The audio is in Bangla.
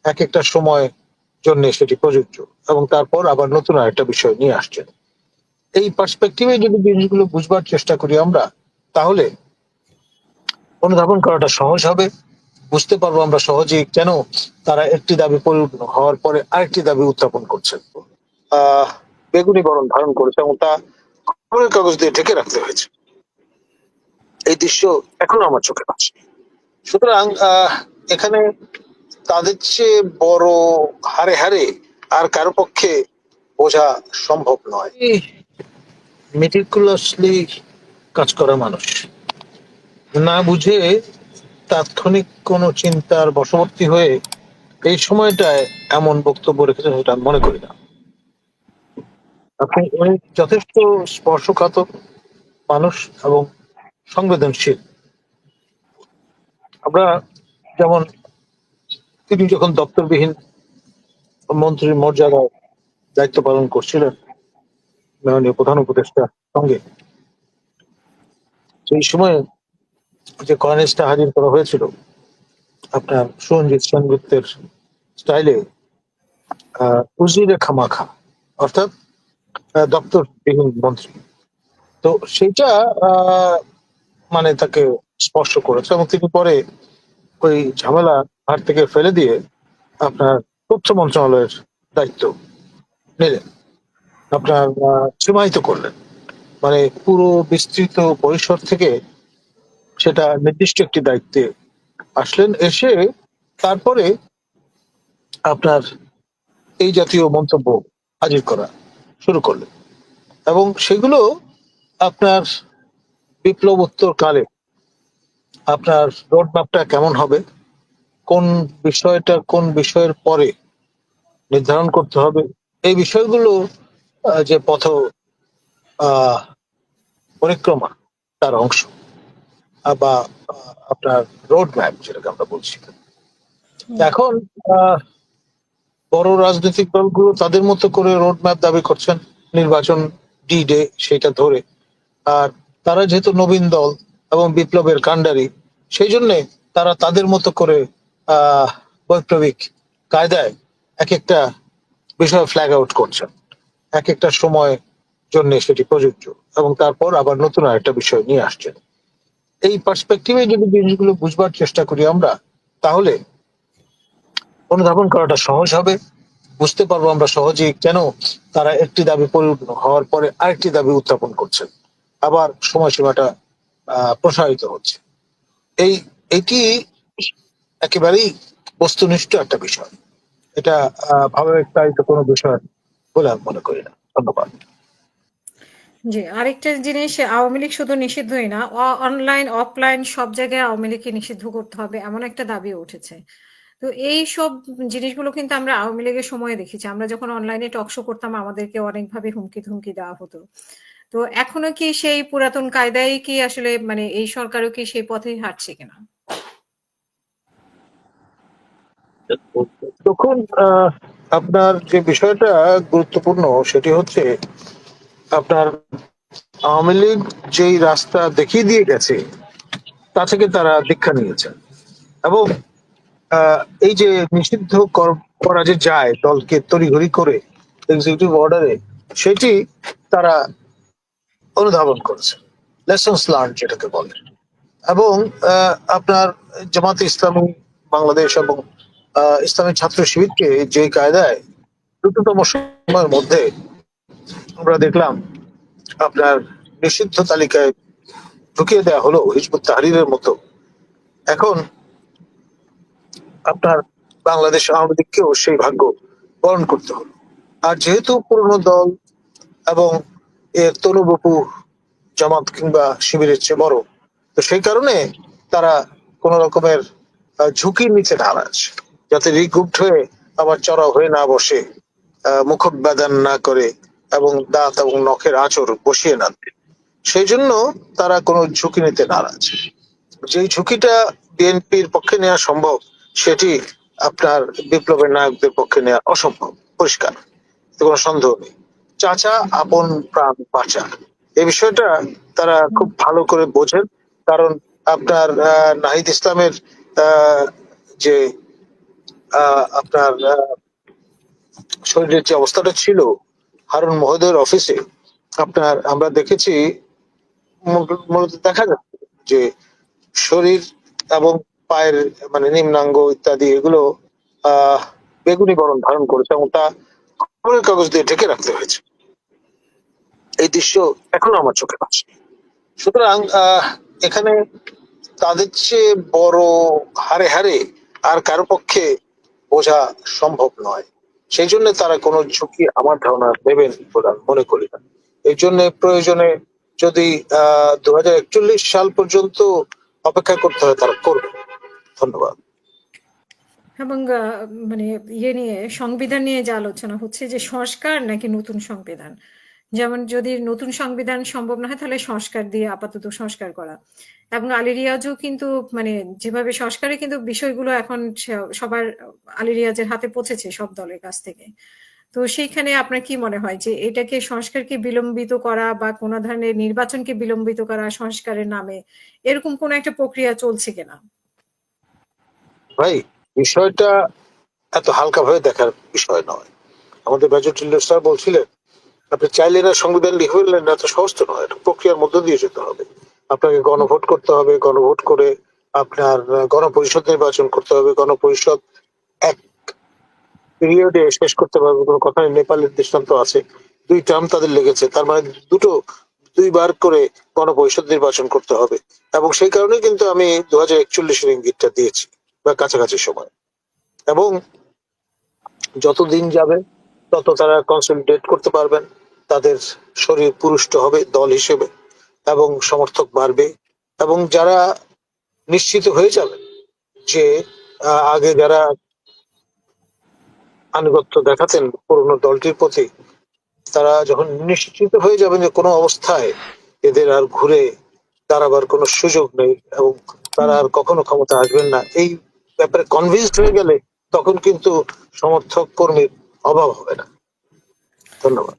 এক একটা সময় জন্য সেটি প্রযোজ্য, এবং তারপর আবার নতুন আরেকটা বিষয় নিয়ে আসছেন। এই পার্সপেক্টিভে যদি জিনিসগুলো বুঝবার চেষ্টা করি আমরা, তাহলে অনুধাবন করাটা সহজ হবে। বুঝতে পারবো আমরা সহজেই কেন তারা একটি দাবি পরিপূর্ণ হওয়ার পরে আরেকটি দাবি উত্থাপন করছেন। বেগুনি বরণ ধারণ করেছে এবং তা খবরের কাগজ দিয়ে ঢেকে রাখতে হয়েছে। এই দৃশ্য এখনো আমার চোখে ভাসে। সুতরাং এখানে তাদের চেয়ে বড় হারে হারে আর কারো পক্ষে বোঝা সম্ভব নয়। মেটিকুলাসলি কাজ করা মানুষ, না বুঝে তাৎক্ষণিক কোন চিন্তার বশবর্তী হয়ে এই সময়টায় এমন বক্তব্য রেখেছেন সেটা আমি মনে করি না। আপনি যথেষ্ট স্পর্শকাতর মানুষ এবং সংবেদনশীল। আমরা যেমন তিনি যখন দপ্তরবিহীন মন্ত্রীর মর্যাদায় দায়িত্ব পালন করছিলেন মাননীয় প্রধান উপদেষ্টার সঙ্গে, সেই সময় যে কয়েনেজটা হাজির করা হয়েছিল আপনার সুরঞ্জিত সেনগুপ্তের স্টাইলে, উজিরে খামাখা, অর্থাৎ দপ্তরবিহীন মন্ত্রী, তো সেইটা মানে তাকে স্পর্শ করেছে এবং তিনি পরে ওই ঝামেলা হাত থেকে ফেলে দিয়ে আপনার তথ্য মন্ত্রণালয়ের দায়িত্ব নিলেন, আপনার সীমায়িত করলেন, মানে পুরো বিস্তৃত পরিসর থেকে সেটা নির্দিষ্ট একটি দায়িত্বে আসলেন, এসে তারপরে আপনার এই জাতীয় মন্তব্য হাজির করা শুরু করলেন। এবং সেগুলো আপনার বিপ্লবোত্তর কালে আপনার রোডম্যাপটা কেমন হবে, কোন বিষয়টা কোন বিষয়ের পরে নির্ধারণ করতে হবে, এই বিষয়গুলো যে পথ পরিক্রমা তার অংশ, বা আপনার রোড ম্যাপ যেটাকে আমরা বলছি। এখন বড় রাজনৈতিক দলগুলো তাদের মতো করে রোড ম্যাপ দাবি করছেন নির্বাচন ডি ডে সেটা ধরে, আর তারা যেহেতু নবীন দল এবং বিপ্লবের কাণ্ডারি, সেই জন্য তারা তাদের মতো করে বৈপ্লবিক কায়দায় এক একটা বিষয় ফ্ল্যাগ আউট করছেন, এক একটা সময় জন্য সেটি প্রযোজ্য, এবং তারপর আবার নতুন আরেকটা বিষয় নিয়ে আসছেন। এই পার্সপেক্টিভে যদি জিনিসগুলো বুঝবার চেষ্টা করি আমরা, তাহলে অনুধাবন করাটা সহজ হবে। বুঝতে পারবো আমরা সহজেই কেন তারা একটি দাবি পরিপূর্ণ হওয়ার পরে আরেকটি দাবি উত্থাপন করছেন, আবার সময়সীমাটা প্রসারিত হচ্ছে। এটি একেবারেই বস্তুনিষ্ঠ একটা বিষয়। এটা ভাবাবেগতাড়িত কোনো বিষয় বলে আমি মনে করি না। ধন্যবাদ। জি, আরেকটা জিনিস, আওয়ামী লীগ শুধু নিষিদ্ধই না, অনলাইন, অফলাইন সব জায়গায় আওয়ামী লীগকে নিষিদ্ধ করতে হবে এমন একটা দাবিও উঠেছে। তো এই সব জিনিসগুলো কিন্তু আমরা আওয়ামী লীগের সময়ে দেখেছি। আমরা যখন অনলাইনে টক শো করতাম আমাদেরকে অনেকভাবে হুমকি-ধমকি দেওয়া হতো। তো এখনো কি সেই পুরাতন কায়দায় কি আসলে মানে এই সরকারও কি সেই পথেই হাঁটছে কিনা? তখন আপনার যে বিষয়টা গুরুত্বপূর্ণ সেটি হচ্ছে আপনার আওয়ামী লীগ যেই রাস্তা দেখিয়ে দিয়ে গেছে তা থেকে তারা দীক্ষা নিয়েছেন, এবং এই যে নিষিদ্ধ করা যে যায় দলকে তড়িঘড়ি করে এক্সিকিউটিভ অর্ডারে, সেটি তারা অনুধাবন করেছে, লেসন্স লার্ন যেটাকে বলে। এবং আপনার জামাতে ইসলামী বাংলাদেশ এবং ইসলামী ছাত্র শিবিরকে যে কায়দায় দ্রুততম সময়ের মধ্যে আমরা দেখলাম আপনার নিষিদ্ধ তালিকায় ঢুকিয়ে দেওয়া হলো হিজবুত তাহরীরের মতো, এখন আপনার বাংলাদেশ আওয়ামী লীগকেও সেই ভাগ্য বরণ করতে হলো। আর যেহেতু পুরনো দল এবং এর তরুবপু জামাত কিংবা শিবিরের চেয়ে বড়, তো সেই কারণে তারা কোন রকমের ঝুঁকি নিতে নারাজ, যাতে রিগ্রুপড হয়ে আবার চড়াও হয়ে না বসে, মুখোদ্বাদন না করে এবং দাঁত এবং নখের আঁচড় বসিয়ে না দেয়, সেই জন্য তারা কোনো ঝুঁকি নিতে নারাজ। যেই ঝুঁকিটা বিএনপির পক্ষে নেওয়া সম্ভব, সেটি আপনার বিপ্লবের নায়কদের পক্ষে নেওয়া অসম্ভব, পরিষ্কার, কোনো সন্দেহ নেই। চাচা আপন প্রাণ বাঁচা, এই বিষয়টা তারা খুব ভালো করে বোঝেন। কারণ আপনার নাহিদ ইসলামের যে আপনার শরীরের যে অবস্থাটা ছিল হারুন মহোদয়ের অফিসে, আপনার আমরা দেখেছি মূলত দেখা যাচ্ছে যে শরীর এবং পায়ের মানে নিম্নাঙ্গ ইত্যাদি এগুলো বেগুনি বরণ ধারণ করেছে এবং তা খবরের কাগজ দিয়ে ঢেকে রাখতে হয়েছে। এই দৃশ্য এখনো আমার চোখে পাচ্ছে। সুতরাং এখানে তাদের চেয়ে বড় হারে হারে আর কারো পক্ষে বোঝা সম্ভব নয়। সেই জন্য তারা কোনো ঝুঁকি আমার ধারণা নেবেন বলে আমি মনে করি না। এই জন্য প্রয়োজনে যদি 2041 সাল পর্যন্ত অপেক্ষা করতে হয় তারা করবে। ধন্যবাদ। এবং মানে ইয়ে নিয়ে সংবিধান নিয়ে যে আলোচনা হচ্ছে যে সংস্কার নাকি নতুন সংবিধান, যেমন যদি নতুন সংবিধান সম্ভব না হয় তাহলে সংস্কার দিয়ে আপাতত সংস্কার করা। এবং আলী রিয়াজও কিন্তু মানে যেভাবে সংস্কারে কিন্তু বিষয়গুলো এখন সবার আলী রিয়াজের হাতে পৌঁছেছে সব দলের কাছ থেকে। তো সেইখানে আপনার কি মনে হয় যে এটাকে সংস্কারকে বিলম্বিত করা বা কোনো ধরনের নির্বাচনকে বিলম্বিত করা সংস্কারের নামে এরকম কোন একটা প্রক্রিয়া চলছে কিনা? ভাই, বিষয়টা এত হালকা ভাবে দেখার বিষয় নয়। আমাদের মেজর টিল্ডার স্যার বলছিলেন আপনি চাইলে না সংবিধান লিখে ফেললেন, এত সহজ তো নয়, একটা প্রক্রিয়ার মধ্য দিয়ে যেতে হবে। আপনাকে গণভোট করতে হবে, গণভোট করে আপনার গণপরিষদ নির্বাচন করতে হবে, গণপরিষদ এক পিরিয়ডে শেষ করতে পারবে কোনো কথা নেই। নেপালের দৃষ্টান্ত আছে, 2 টার্ম তাদের লেগেছে, তার মানে দুইবার করে গণপরিষদ নির্বাচন করতে হবে। এবং সেই কারণে কিন্তু আমি 2041 ইঙ্গিতটা দিয়েছি বা কাছাকাছি সময়। এবং যত দিন যাবে তত তারা কনসলিডেট করতে পারবেন, তাদের শরীর পুরুষ্ট হবে দল হিসেবে এবং সমর্থক বাড়বে। এবং যারা নিশ্চিত হয়ে যাবে যে আগে যারা আনুগত্য দেখাতেন পুরনো দলটির প্রতি, তারা যখন নিশ্চিত হয়ে যাবেন যে কোনো অবস্থায় এদের আর ঘুরে দাঁড়াবার কোনো সুযোগ নেই এবং তারা আর কখনো ক্ষমতা আসবেন না, এই ব্যাপারে কনভিন্সড হয়ে গেলে তখন কিন্তু সমর্থক কর্মীর অভাব হবে না। ধন্যবাদ।